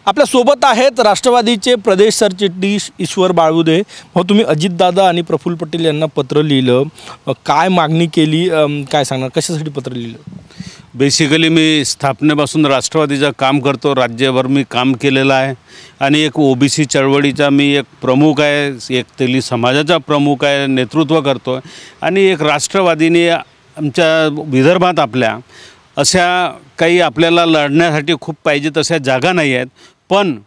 आपल्या सोबत आहेत राष्ट्रवादीचे प्रदेश सरचिटणीस ईश्वर बाळगुदे। मग तुम्ही अजितदादा आणि प्रफुल्ल पटेल यांना पत्र लिहिलं, काय मागणी केली, काय सांगणार, कशासाठी पत्र लिहिलं? बेसिकली मी स्थापनेपासून राष्ट्रवादीचं काम करतो, राज्यभर मी काम केलेलं आहे आणि एक ओबीसी चळवळीचा मी एक प्रमुख आहे, एक तेली समाजाचा प्रमुख आहे, नेतृत्व करतो आहे आणि एक राष्ट्रवादीने आमच्या विदर्भात आपल्या अशा काही आपल्याला लढण्यासाठी खूप पाहिजे तशा जागा नाही आहेत, पण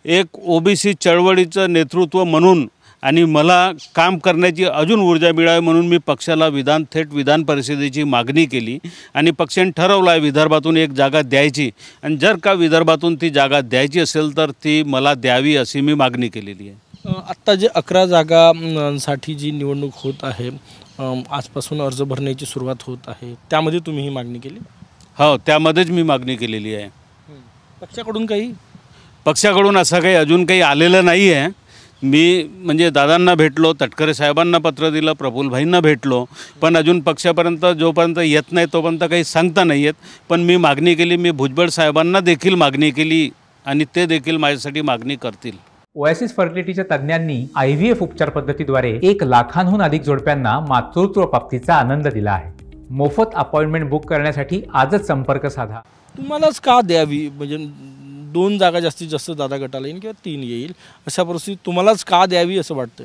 एक ओबीसी चळवळीचं नेतृत्व म्हणून आणि मला काम करण्याची अजून ऊर्जा मिळावी म्हणून मी पक्षाला थेट विधान परिषदेची मागणी केली आणि पक्षाने ठरवलं आहे विदर्भातून एक जागा द्यायची आणि जर का विदर्भातून ती जागा द्यायची असेल तर ती मला द्यावी अशी मी मागणी केलेली आहे। आत्ता जे 11 जागांसाठी जी निवडणूक होत आहे, आजपासून अर्ज भरण्याची सुरुवात होत आहे, त्यामध्ये तुम्ही ही मागणी केली? हो, त्यामध्येच मी मागणी केलेली आहे। पक्षाकडून असं काही अजून काही आलेलं नाही आहे। मी म्हणजे दादांना भेटलो, तटकरे साहेबांना पत्र दिलं, प्रफुल्लभाईंना भेटलो, पण अजून पक्षापर्यंत जोपर्यंत येत नाही तोपर्यंत काही सांगता नाही येत। पण मी मागणी केली, मी भुजबळ साहेबांना देखील मागणी केली आणि ते देखील माझ्यासाठी मागणी करतील। ओएसिस फर्टिलिटीच्या तज्ञांनी IVF उपचार पद्धतीद्वारे 1 लाखांहून अधिक जोडप्यांना मातृत्व प्राप्तीचा आनंद दिला आहे। मोफत अपॉइंटमेंट बुक करण्यासाठी आजच संपर्क साधा। तुम्हालाच का द्यावी, म्हणजे 2 जागा जास्तीत जास्त दादा गटाला येईल किंवा 3 येईल, अशा परिस्थितीत तुम्हालाच का द्यावी असं वाटतं?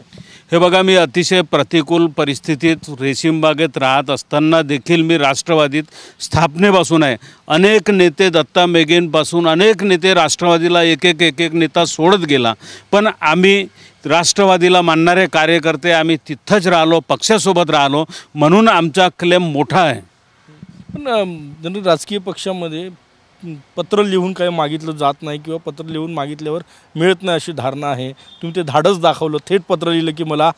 हे बघा, मी अतिशय प्रतिकूल परिस्थितीत रेशीमबागेत राहत असताना देखील मी राष्ट्रवादीत स्थापनेपासून आहे। अनेक नेते, दत्ता मेघेंपासून अनेक नेते राष्ट्रवादीला एक एक नेता सोडत गेला, पण आम्ही राष्ट्रवादीला मानणारे कार्यकर्ते आम्ही तिथंच राहिलो, पक्षासोबत राहिलो, म्हणून आमचा क्लेम मोठा आहे। पण जनरल राजकीय पक्षामध्ये पत्र लिहून काही मागितलं जात नाही किंवा पत्र लिहून मागितल्यावर मिळत नाही अशी धारणा आहे। तुम्ही ते धाडस दाखवलं, थेट पत्र लिहिलं की मला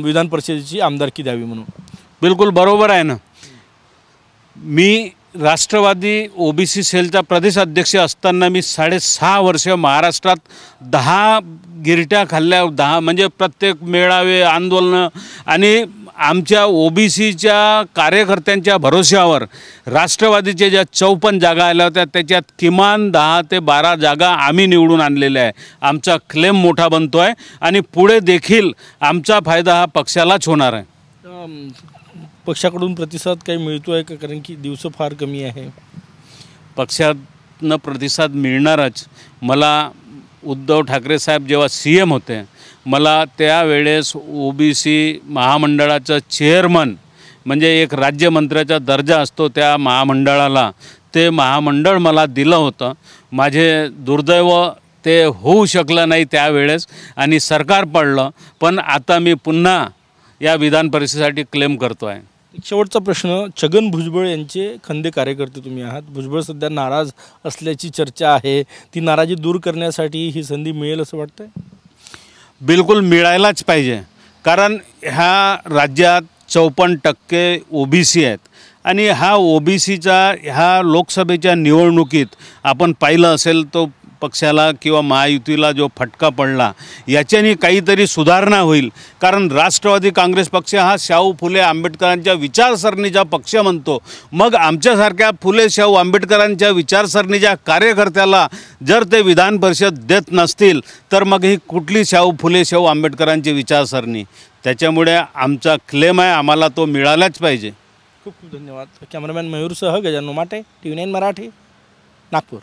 विधान परिषदेची आमदारकी द्यावी म्हणून। बिलकुल बरोबर आहे ना। मी राष्ट्रवादी ओबीसी सेलचा प्रदेश अध्यक्ष असताना मी 6.5 वर्ष महाराष्ट्रात 10 गिरट्या खाल्ल्या, 10 म्हणजे प्रत्येक मेळावे, आंदोलनं आणि आमच्या ओबीसीच्या कार्यकर्त्यांच्या भरोश्यावर राष्ट्रवादीचे ज्या 54 जागा आल्या होत्या त्याच्यात किमान 10 ते 12 जागा आम्ही निवडून आणलेल्या आहे। आमचा क्लेम मोठा बनतो आहे आणि पुढे देखील आमचा फायदा हा पक्षालाच होणार आहे। पक्षाकडून प्रतिसाद काही मिळतो आहे का? कारण की दिवस फार कमी आहे। पक्षातनं प्रतिसाद मिळणारच। मला उद्धव ठाकरे साहेब जेव्हा CM होते, मला त्यावेळेस ओबीसी महामंडळाचं चेअरमन म्हणजे एक राज्यमंत्र्याचा दर्जा असतो त्या महामंडळाला, ते महामंडळ मला दिलं होतं। माझे दुर्दैव ते होऊ शकलं नाही त्यावेळेस आणि सरकार पडलं, पण आता मी पुन्हा या विधान परिषदेसाठी क्लेम करतो आहे। शेवटचा प्रश्न, छगन भुजबळ यांचे खंदे कार्यकर्ते तुम्ही आहात। भुजबळ सध्या नाराज असल्याची चर्चा आहे, ती नाराजी दूर करण्यासाठी ही संधी मिळेल असं वाटतंय? बिलकुल मिळायलाच पाहिजे, कारण ह्या राज्यात 54% ओबीसी आहेत आणि हा ओबीसीचा ह्या लोकसभेच्या निवडणुकीत आपण पाहिलं असेल तो पक्षाला किंवा महायुतीला जो फटका पडला, याच्याने काहीतरी सुधारणा होईल। कारण राष्ट्रवादी काँग्रेस पक्ष हा शाहू फुले आंबेडकरांच्या विचारसरणीचा पक्ष म्हणतो, मग आमच्यासारख्या फुले शाहू आंबेडकरांच्या विचारसरणीच्या कार्यकर्त्याला जर ते विधान परिषद देत नसतील तर मग ही कुठली शाहू आंबेडकरांची विचारसरणी? त्याच्यामुळे आमचा क्लेम आहे, आम्हाला तो मिळालाच पाहिजे। खूप खूप धन्यवाद। कॅमेरामॅन मयूरसह गजानन माटे, TV9 मराठी, नागपूर।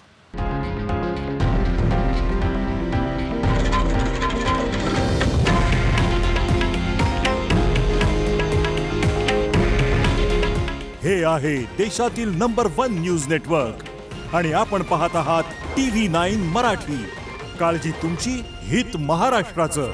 हे आहे देशातील नंबर 1 न्यूज नेटवर्क आणि आपण पाहत आहात TV9 मराठी। काळजी तुमची, हित महाराष्ट्राचं।